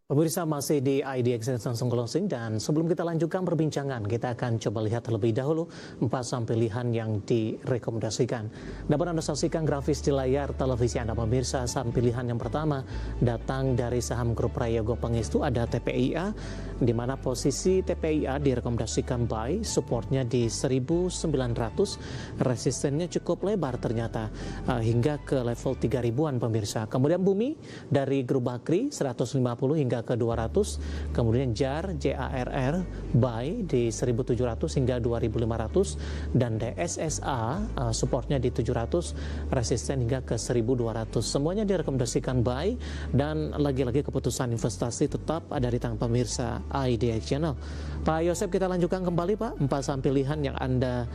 Pemirsa masih di IDX langsung closing dan sebelum kita lanjutkan perbincangan, kita akan coba lihat terlebih dahulu 4 saham pilihan yang direkomendasikan. Dapat Anda saksikan grafis di layar televisi Anda pemirsa. Saham pilihan yang pertama datang dari saham grup Prayogo Pangestu, ada TPIA, di mana posisi TPIA direkomendasikan buy, supportnya di 1900, resistennya cukup lebar ternyata hingga ke level 3000-an pemirsa. Kemudian Bumi dari grup Bakri 150 hingga ke 200, kemudian JARR buy di 1700 hingga 2500, dan DSSA supportnya di 700, resisten hingga ke 1200. Semuanya direkomendasikan buy dan lagi-lagi keputusan investasi tetap ada di tangan pemirsa IDX Channel. Pak Yosep, kita lanjutkan kembali Pak. 4 saham pilihan yang Anda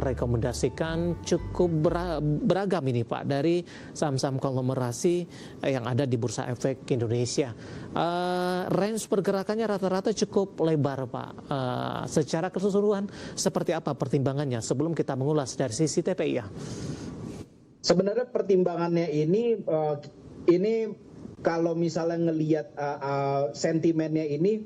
rekomendasikan cukup beragam ini Pak, dari saham-saham konglomerasi yang ada di Bursa Efek Indonesia. Range pergerakannya rata-rata cukup lebar Pak. Secara keseluruhan seperti apa pertimbangannya sebelum kita mengulas dari sisi TPIA? Sebenarnya pertimbangannya ini kalau misalnya ngelihat sentimennya ini,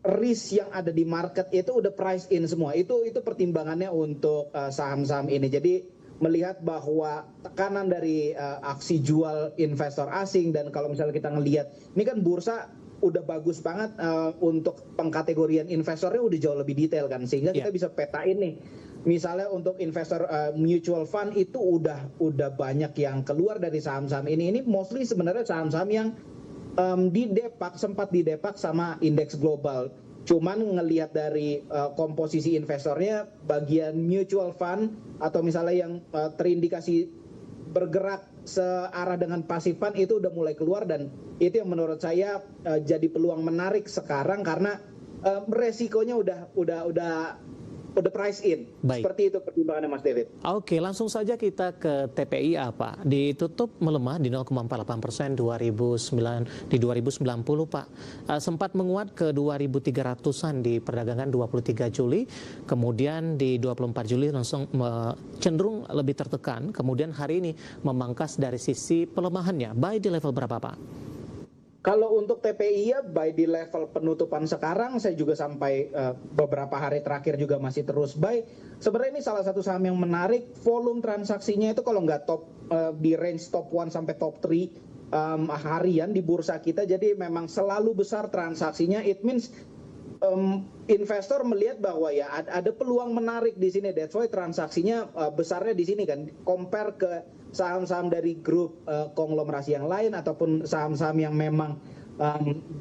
risk yang ada di market itu udah price in semua. Itu pertimbangannya untuk saham-saham ini. Jadi melihat bahwa tekanan dari aksi jual investor asing, dan kalau misalnya kita ngelihat ini kan bursa udah bagus banget untuk pengkategorian investornya udah jauh lebih detail kan, sehingga kita bisa petain nih. Misalnya untuk investor mutual fund itu udah banyak yang keluar dari saham-saham ini. Ini mostly sebenarnya saham-saham yang sempat didepak sama indeks global. Cuman ngelihat dari komposisi investornya, bagian mutual fund atau misalnya yang terindikasi bergerak searah dengan passive fund itu udah mulai keluar, dan itu yang menurut saya jadi peluang menarik sekarang karena resikonya udah price in. Baik. Seperti itu pertimbangannya Mas David. Oke, langsung saja kita ke TPIA Pak. Ditutup melemah di 0,48% di 2090 Pak. Sempat menguat ke 2300-an di perdagangan 23 Juli. Kemudian di 24 Juli langsung cenderung lebih tertekan. Kemudian hari ini memangkas dari sisi pelemahannya. Buy di level berapa Pak? Kalau untuk TPI ya buy di level penutupan sekarang, saya juga sampai beberapa hari terakhir juga masih terus buy. Sebenarnya ini salah satu saham yang menarik, volume transaksinya itu kalau nggak di range top 1 sampai top 3 harian di bursa kita, jadi memang selalu besar transaksinya. It means investor melihat bahwa ya ada peluang menarik di sini. That's why transaksinya besarnya di sini kan, compare ke saham-saham dari grup konglomerasi yang lain ataupun saham-saham yang memang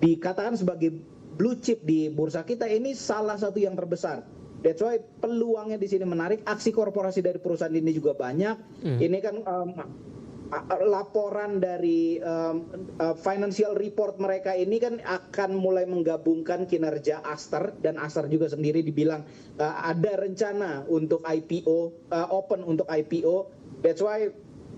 dikatakan sebagai blue chip di bursa kita, ini salah satu yang terbesar. That's why peluangnya di sini menarik. Aksi korporasi dari perusahaan ini juga banyak. Ini kan laporan dari financial report mereka ini kan akan mulai menggabungkan kinerja Aster, dan Aster juga sendiri dibilang ada rencana untuk IPO, open untuk IPO. That's why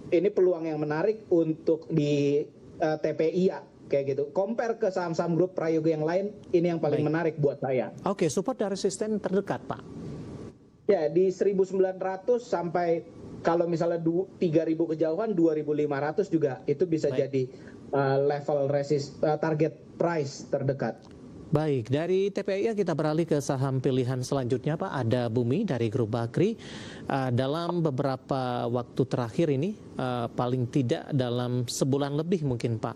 ini peluang yang menarik untuk di TPIA kayak gitu. Compare ke saham-saham grup Prayogo yang lain, ini yang paling menarik buat saya. Oke, support dan resisten terdekat Pak. Ya, di 1900 sampai kalau misalnya 3000 kejauhan 2500 juga itu bisa jadi level target price terdekat. Baik, dari TPIA kita beralih ke saham pilihan selanjutnya Pak. Ada Bumi dari grup Bakri. Dalam beberapa waktu terakhir ini, paling tidak dalam sebulan lebih mungkin Pak,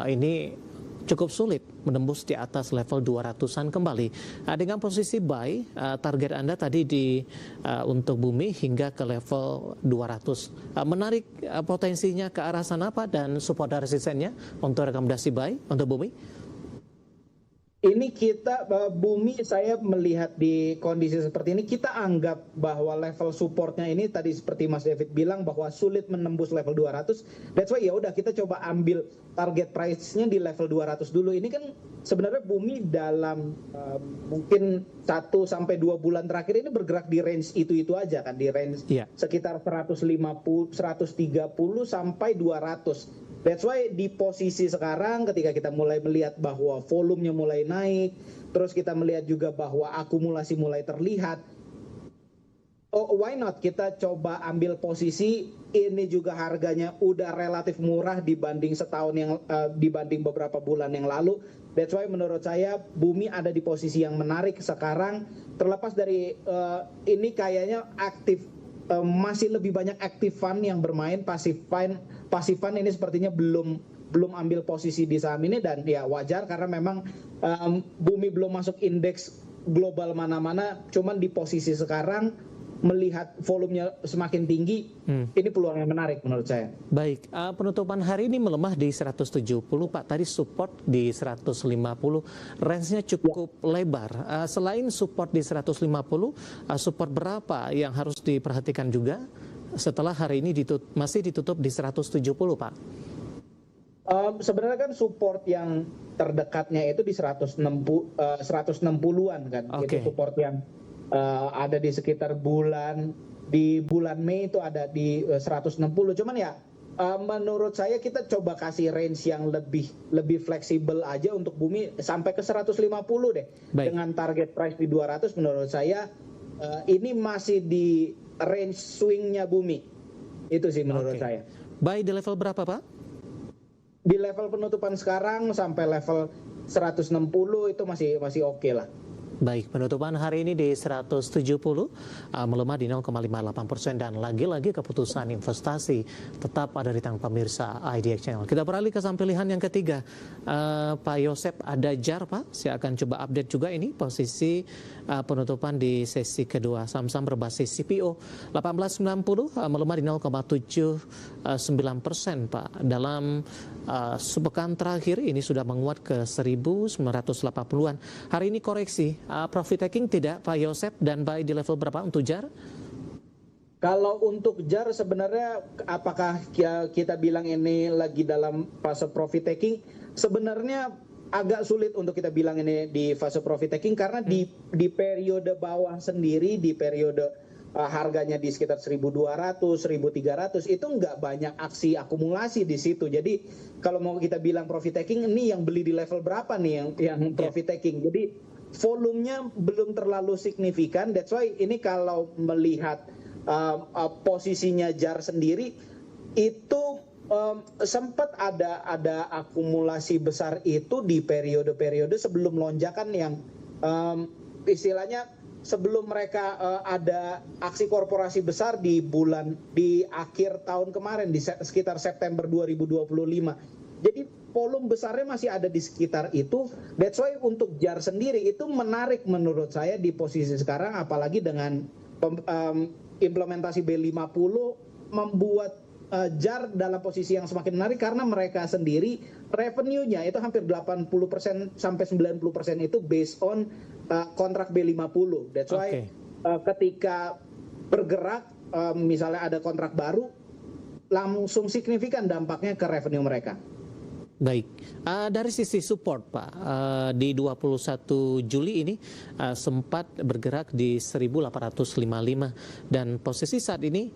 ini cukup sulit menembus di atas level 200-an kembali. Dengan posisi buy, target Anda tadi untuk Bumi hingga ke level 200. Menarik potensinya ke arah sana Pak, dan support dan resistennya untuk rekomendasi buy untuk Bumi? Ini kita Bumi, saya melihat di kondisi seperti ini, kita anggap bahwa level supportnya ini tadi seperti Mas David bilang bahwa sulit menembus level 200. That's why ya udah kita coba ambil target price-nya di level 200 dulu. Ini kan sebenarnya Bumi dalam mungkin 1 sampai 2 bulan terakhir ini bergerak di range itu aja kan, di range sekitar 150, 130 sampai 200. That's why di posisi sekarang ketika kita mulai melihat bahwa volumenya mulai naik, terus kita melihat juga bahwa akumulasi mulai terlihat, oh, why not kita coba ambil posisi ini, juga harganya udah relatif murah dibanding setahun yang dibanding beberapa bulan yang lalu. That's why menurut saya Bumi ada di posisi yang menarik sekarang, terlepas dari ini kayaknya aktif, masih lebih banyak active fund yang bermain. Passive fund ini sepertinya belum ambil posisi di saham ini, dan ya wajar karena memang Bumi belum masuk indeks global mana-mana. Cuman di posisi sekarang melihat volumenya semakin tinggi, ini peluang yang menarik menurut saya. Baik, penutupan hari ini melemah di 170 Pak, tadi support di 150, range-nya cukup lebar. Selain support di 150, support berapa yang harus diperhatikan juga setelah hari ini masih ditutup di 170 Pak? Sebenarnya kan support yang terdekatnya itu di 160-an kan. Okay. Itu support yang ada di sekitar bulan Mei itu ada di 160. Cuman ya menurut saya kita coba kasih range yang lebih fleksibel aja untuk Bumi sampai ke 150 deh. Baik. Dengan target price di 200, menurut saya ini masih di range swing-nya Bumi. Itu sih menurut saya. Buy di level berapa Pak? Di level penutupan sekarang sampai level 160 itu masih oke lah. Baik, penutupan hari ini di 170, melemah di 0,58%, dan lagi-lagi keputusan investasi tetap ada di tangan pemirsa IDX Channel. Kita beralih ke saham pilihan yang ketiga. Pak Yosep, ada JAR Pak, saya akan coba update juga ini posisi penutupan di sesi kedua. Saham-saham berbasis CPO 1890 melemah di 0,79% Pak. Dalam sepekan terakhir ini sudah menguat ke 1980-an. Hari ini koreksi. Profit taking tidak Pak Yosep, dan buy di level berapa untuk JAR? Kalau untuk JAR sebenarnya apakah kita bilang ini lagi dalam fase profit taking? Sebenarnya agak sulit untuk kita bilang ini di fase profit taking karena di periode bawah sendiri, di periode harganya di sekitar 1.200, 1.300 itu nggak banyak aksi akumulasi di situ. Jadi kalau mau kita bilang profit taking, ini yang beli di level berapa nih yang profit taking? Jadi volumenya belum terlalu signifikan. That's why ini kalau melihat posisinya JAR sendiri itu sempat ada akumulasi besar itu di periode-periode sebelum lonjakan yang istilahnya sebelum mereka ada aksi korporasi besar di akhir tahun kemarin di sekitar September 2025. Jadi volume besarnya masih ada di sekitar itu. That's why untuk JAR sendiri itu menarik menurut saya di posisi sekarang, apalagi dengan implementasi B50 membuat JAR dalam posisi yang semakin menarik karena mereka sendiri revenue-nya itu hampir 80% sampai 90% itu based on kontrak B50. That's why ketika bergerak misalnya ada kontrak baru langsung signifikan dampaknya ke revenue mereka. Baik, dari sisi support Pak, di 21 Juli ini sempat bergerak di 1855, dan posisi saat ini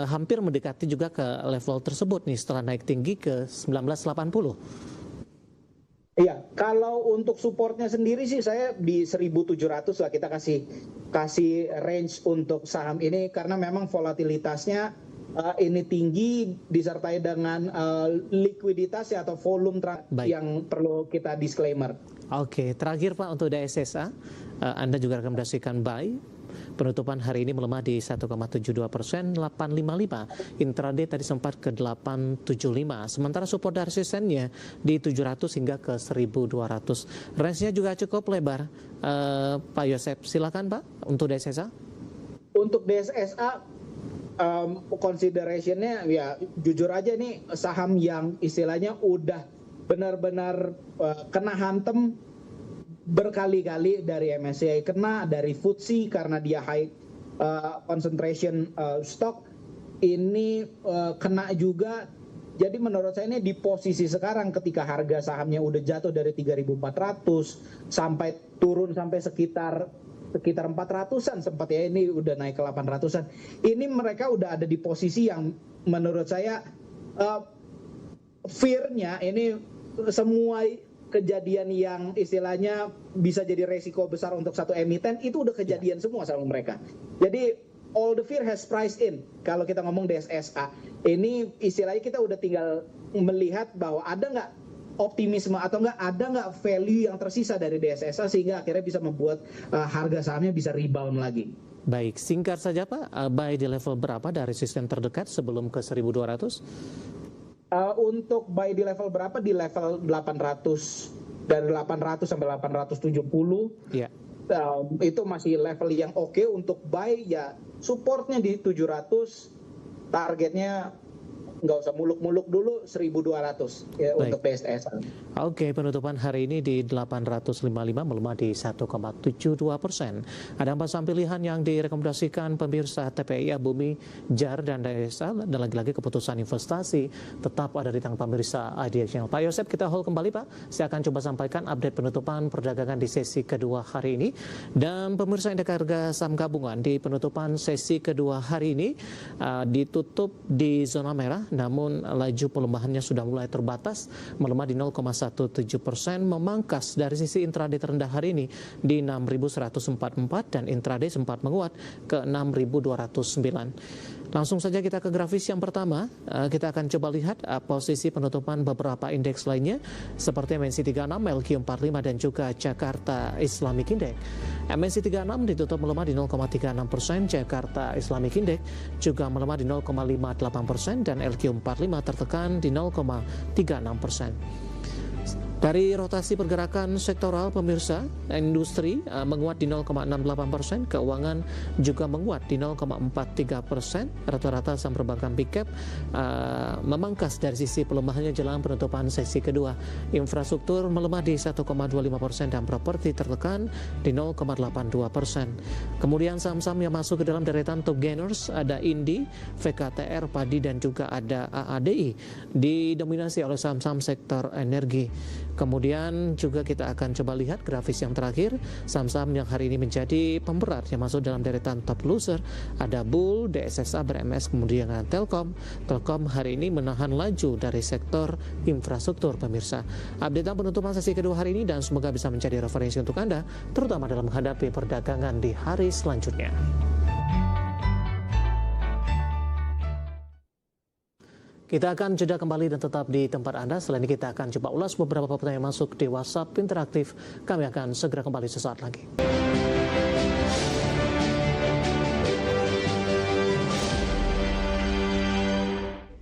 hampir mendekati juga ke level tersebut nih setelah naik tinggi ke 1980. Iya, kalau untuk supportnya sendiri sih saya di 1.700 lah, kita kasih range untuk saham ini karena memang volatilitasnya ini tinggi disertai dengan likuiditas atau volume yang perlu kita disclaimer. Oke, terakhir Pak untuk DSSA, Anda juga rekomendasikan buy. Penutupan hari ini melemah di 1,72%, 855. Intraday tadi sempat ke 875. Sementara support dan resistennya di 700 hingga ke 1200. Range-nya juga cukup lebar. Pak Yosep, silakan Pak untuk DSSA. Untuk DSSA consideration-nya ya jujur aja nih saham yang istilahnya udah benar-benar kena hantem berkali-kali dari MSCI, kena dari FTSE karena dia high concentration stock, ini kena juga. Jadi menurut saya ini di posisi sekarang ketika harga sahamnya udah jatuh dari 3.400 sampai turun sampai sekitar 400-an sempat ya, ini udah naik ke 800-an. Ini mereka udah ada di posisi yang menurut saya fear-nya ini semua kejadian yang istilahnya bisa jadi resiko besar untuk satu emiten itu udah kejadian semua sama mereka. Jadi all the fear has priced in. Kalau kita ngomong DSSA, ini istilahnya kita udah tinggal melihat bahwa ada nggak optimisme atau ada nggak value yang tersisa dari DSSA sehingga akhirnya bisa membuat harga sahamnya bisa rebound lagi. Baik, singkat saja Pak, buy di level berapa dari resisten terdekat sebelum ke 1200? Untuk buy di level berapa? Di level 800, dari 800 sampai 870. Ya. Itu masih level yang oke untuk buy, ya supportnya di 700, targetnya nggak usah muluk-muluk dulu 1.200 ya. Baik. Untuk DSSA. Oke, penutupan hari ini di 855 melemah di 1,72%. Ada 4 saham pilihan yang direkomendasikan pemirsa TPI, Bumi, JAR, dan DSA. Dan lagi-lagi keputusan investasi tetap ada di tangan pemirsa IDX Channel. Pak Yosep, kita hold kembali Pak. Saya akan coba sampaikan update penutupan perdagangan di sesi kedua hari ini. Dan pemirsa indeks harga saham gabungan di penutupan sesi kedua hari ini ditutup di zona merah. Namun laju pelemahannya sudah mulai terbatas, melemah di 0,17%, memangkas dari sisi intraday terendah hari ini di 6.144 dan intraday sempat menguat ke 6.209. Langsung saja kita ke grafis yang pertama. Kita akan coba lihat posisi penutupan beberapa indeks lainnya seperti MNC 36, LQ45 dan juga Jakarta Islamic Index. MNC 36 ditutup melemah di 0,36%, Jakarta Islamic Index juga melemah di 0,58% dan LQ45 tertekan di 0,36%. Dari rotasi pergerakan sektoral pemirsa, industri menguat di 0,68%, keuangan juga menguat di 0,43%, rata-rata saham perbankan big cap memangkas dari sisi pelemahannya jelang penutupan sesi kedua. Infrastruktur melemah di 1,25% dan properti tertekan di 0,82%. Kemudian saham-saham yang masuk ke dalam deretan top gainers ada Indi, VKTR, Padi dan juga ada AADI, didominasi oleh saham-saham sektor energi. Kemudian juga kita akan coba lihat grafis yang terakhir, saham-saham yang hari ini menjadi pemberat yang masuk dalam deretan top loser ada Bull, DSSA, BRMS, kemudian Telkom. Telkom hari ini menahan laju dari sektor infrastruktur pemirsa. Update penutupan sesi kedua hari ini dan semoga bisa menjadi referensi untuk Anda, terutama dalam menghadapi perdagangan di hari selanjutnya. Kita akan jeda kembali dan tetap di tempat Anda. Selain ini kita akan coba ulas beberapa pertanyaan masuk di WhatsApp interaktif. Kami akan segera kembali sesaat lagi.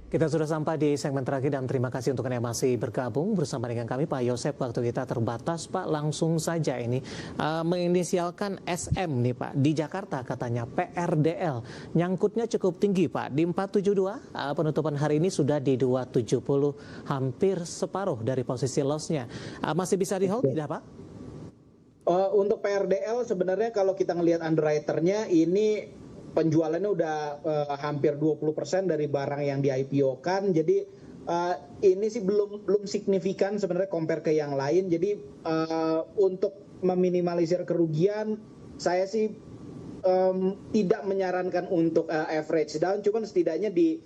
Kita sudah sampai di segmen terakhir dan terima kasih untuk Anda yang masih bergabung bersama dengan kami. Pak Yosep, waktu kita terbatas Pak, langsung saja ini menginisialkan SM nih Pak, di Jakarta katanya PRDL, nyangkutnya cukup tinggi Pak, di 472, penutupan hari ini sudah di 270, hampir separuh dari posisi loss-nya. Masih bisa di hold tidak Pak? Untuk PRDL sebenarnya kalau kita ngelihat underwriter-nya ini penjualannya udah hampir 20% dari barang yang di IPO-kan. Jadi ini sih belum signifikan sebenarnya compare ke yang lain. Jadi untuk meminimalisir kerugian, saya sih tidak menyarankan untuk average down, cuman setidaknya di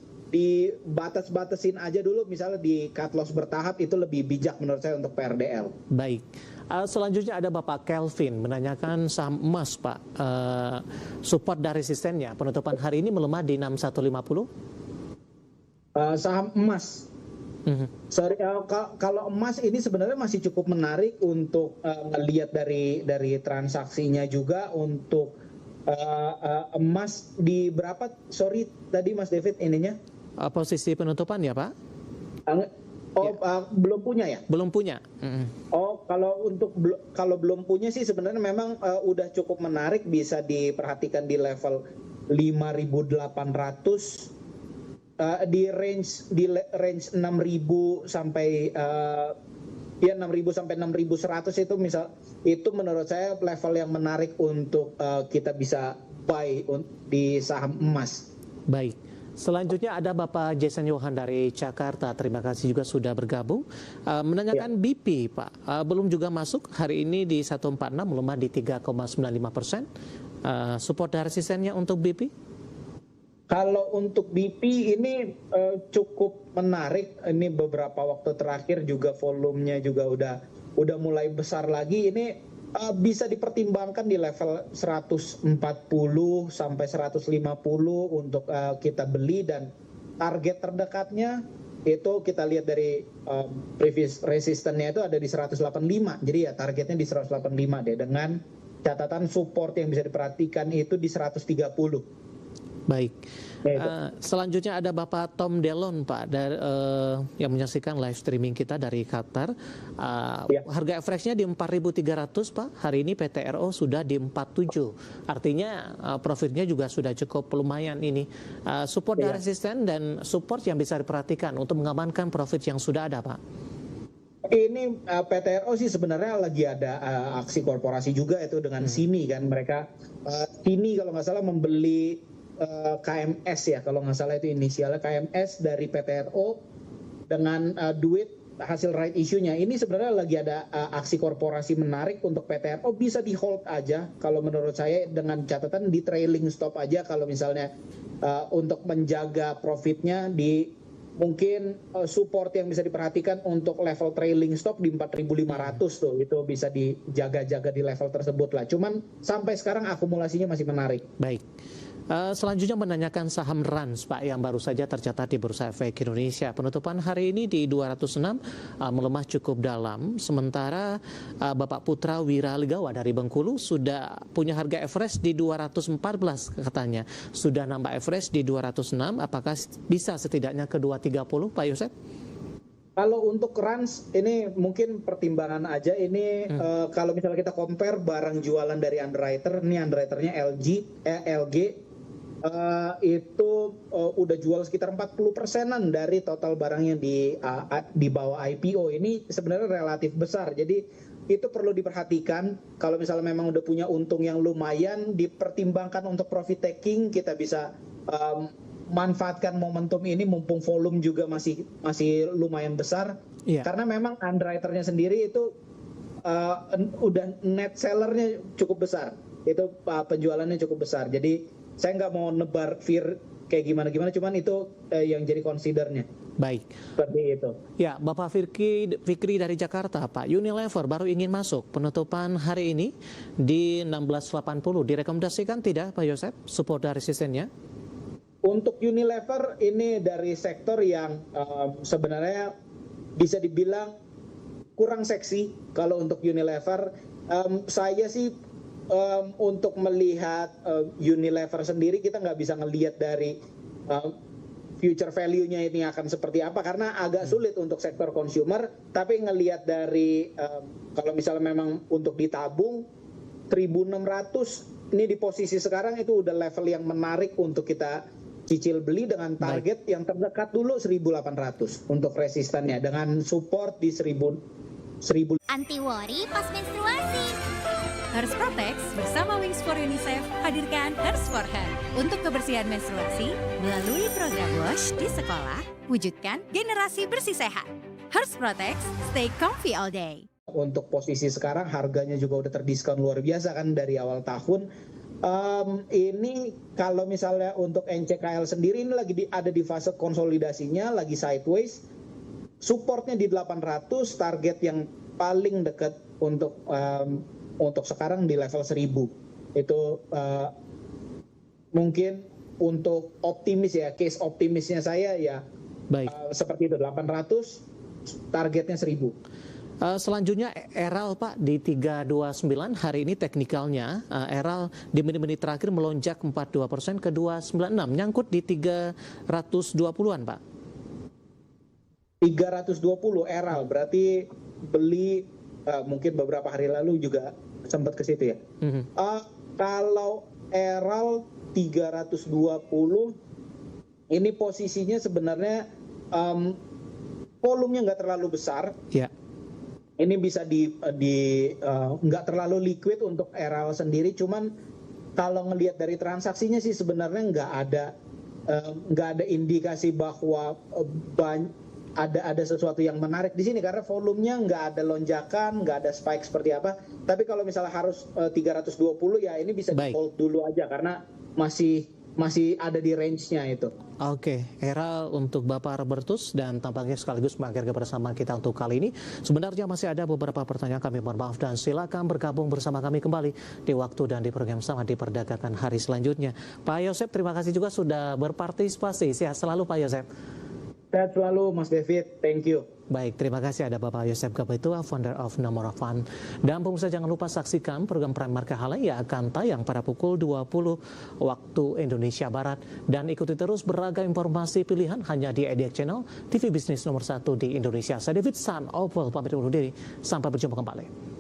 batas-batasin aja dulu, misalnya di cut loss bertahap, itu lebih bijak menurut saya untuk PRDL. Baik. Selanjutnya ada Bapak Kelvin menanyakan saham emas Pak, support dan resistennya penutupan hari ini melemah di 6150. Saham emas, sorry, kalau emas ini sebenarnya masih cukup menarik untuk melihat dari transaksinya juga. Untuk emas di berapa, sorry tadi Mas David ininya? Posisi penutupan ya Pak? Belum punya ya? Belum punya. Kalau belum punya sih sebenarnya memang udah cukup menarik, bisa diperhatikan di level 5.800, di range 6.000 sampai 6.000 sampai 6.100 itu itu menurut saya level yang menarik untuk kita bisa buy di saham emas. Baik. Selanjutnya ada Bapak Jason Johan dari Jakarta. Terima kasih juga sudah bergabung. Menanyakan BP Pak, belum juga masuk hari ini di 146, melemah di 3,95%. Support dan resistennya untuk BP? Kalau untuk BP ini cukup menarik. Ini beberapa waktu terakhir juga volumenya juga udah mulai besar lagi. Ini Bisa dipertimbangkan di level 140 sampai 150 untuk kita beli, dan target terdekatnya itu kita lihat dari previous resistance-nya itu ada di 185. Jadi ya targetnya di 185 deh, dengan catatan support yang bisa diperhatikan itu di 130. Baik. Selanjutnya ada Bapak Tom Delon, Pak, dari, yang menyaksikan live streaming kita dari Qatar. Ya. Harga average-nya di 4.300, Pak. Hari ini PTRO sudah di 47. Artinya profitnya juga sudah cukup lumayan ini. Support dan resisten dan support yang bisa diperhatikan untuk mengamankan profit yang sudah ada, Pak. Ini PTRO sih sebenarnya lagi ada aksi korporasi juga itu dengan Sini kan. Mereka Sini kalau nggak salah membeli KMS ya, kalau nggak salah itu inisialnya KMS dari PTRO dengan duit hasil right issue-nya. Ini sebenarnya lagi ada aksi korporasi menarik untuk PTRO, bisa di hold aja kalau menurut saya, dengan catatan di trailing stop aja kalau misalnya untuk menjaga profitnya. Di mungkin support yang bisa diperhatikan untuk level trailing stop di 4.500 tuh, itu bisa dijaga-jaga di level tersebut lah. Cuman sampai sekarang akumulasinya masih menarik. Baik. Selanjutnya menanyakan saham Rans, Pak, yang baru saja tercatat di Bursa Efek Indonesia. Penutupan hari ini di 206, melemah cukup dalam. Sementara Bapak Putra Wiraligawa dari Bengkulu sudah punya harga average di 214 katanya. Sudah nambah average di 206, apakah bisa setidaknya ke 230, Pak Yosep? Kalau untuk Rans ini mungkin pertimbangan aja ini. Kalau misalnya kita compare barang jualan dari underwriter, ini underwriternya LG itu udah jual sekitar 40%-an dari total barang yang di bawah IPO. Ini sebenarnya relatif besar, jadi itu perlu diperhatikan. Kalau misalnya memang udah punya untung yang lumayan, dipertimbangkan untuk profit taking. Kita bisa manfaatkan momentum ini mumpung volume juga masih lumayan besar. Karena memang underwriternya sendiri itu udah net sellernya cukup besar, itu penjualannya cukup besar. Jadi saya nggak mau nebar fear kayak gimana, cuman itu yang jadi considernya. Baik. Seperti itu. Ya, Bapak Fikri dari Jakarta, Pak. Unilever baru ingin masuk. Penutupan hari ini di 1680. Direkomendasikan tidak, Pak Yosep, support dan resistennya? Untuk Unilever ini dari sektor yang sebenarnya bisa dibilang kurang seksi. Kalau untuk Unilever, saya sih untuk melihat Unilever sendiri, kita nggak bisa ngelihat dari future value-nya ini akan seperti apa, karena agak sulit untuk sektor consumer. Tapi ngelihat dari kalau misalnya memang untuk ditabung 1.600 ini di posisi sekarang itu udah level yang menarik untuk kita cicil beli, dengan target yang terdekat dulu 1.800 untuk resistannya, dengan support di 1.000. Anti worry pas menstruasi. Hers Protex bersama Wings for UNICEF hadirkan Hers for Her untuk kebersihan menstruasi melalui program WASH di sekolah. Wujudkan generasi bersih sehat. Hers Protex, stay comfy all day. Untuk posisi sekarang harganya juga udah terdiskon luar biasa kan dari awal tahun. Ini kalau misalnya untuk NCKL sendiri ini lagi ada di fase konsolidasinya, lagi sideways. Supportnya di 800, target yang paling dekat untuk sekarang di level 1.000. Itu mungkin untuk optimis ya, case optimisnya saya ya. Baik. Seperti itu, 800, targetnya 1.000. Selanjutnya Eral, Pak, di 329. Hari ini teknikalnya Eral di menit-menit terakhir melonjak 42% ke 296, nyangkut di 320-an, Pak. 320 Eral, berarti beli mungkin beberapa hari lalu juga sempat ke situ ya. Kalau Eral 320 ini posisinya sebenarnya volumenya nggak terlalu besar. Ya. Ini bisa nggak terlalu liquid untuk Eral sendiri. Cuman kalau ngelihat dari transaksinya sih sebenarnya nggak ada indikasi bahwa ada sesuatu yang menarik di sini, karena volumenya nggak ada lonjakan, nggak ada spike seperti apa. Tapi kalau misalnya harus 320 ya ini bisa di hold dulu aja, karena masih masih ada di range-nya itu. Oke, era untuk Bapak Robertus dan tampaknya sekaligus mengakhiri kebersamaan kita untuk kali ini. Sebenarnya masih ada beberapa pertanyaan, kami mohon maaf dan silakan bergabung bersama kami kembali di waktu dan di program sama di Perdagangan hari selanjutnya. Pak Yosep, terima kasih juga sudah berpartisipasi. Sehat selalu Pak Yosep. Sehat selalu Mas David, thank you. Baik, terima kasih ada Bapak Yosep Gabetua, founder of Nomura Fund. Dan pemirsa jangan lupa saksikan program Prime Market Halal yang akan tayang pada pukul 20 waktu Indonesia Barat. Dan ikuti terus beragam informasi pilihan hanya di EDX Channel, TV bisnis nomor 1 di Indonesia. Saya David San Opel, pamit undur diri. Sampai berjumpa kembali.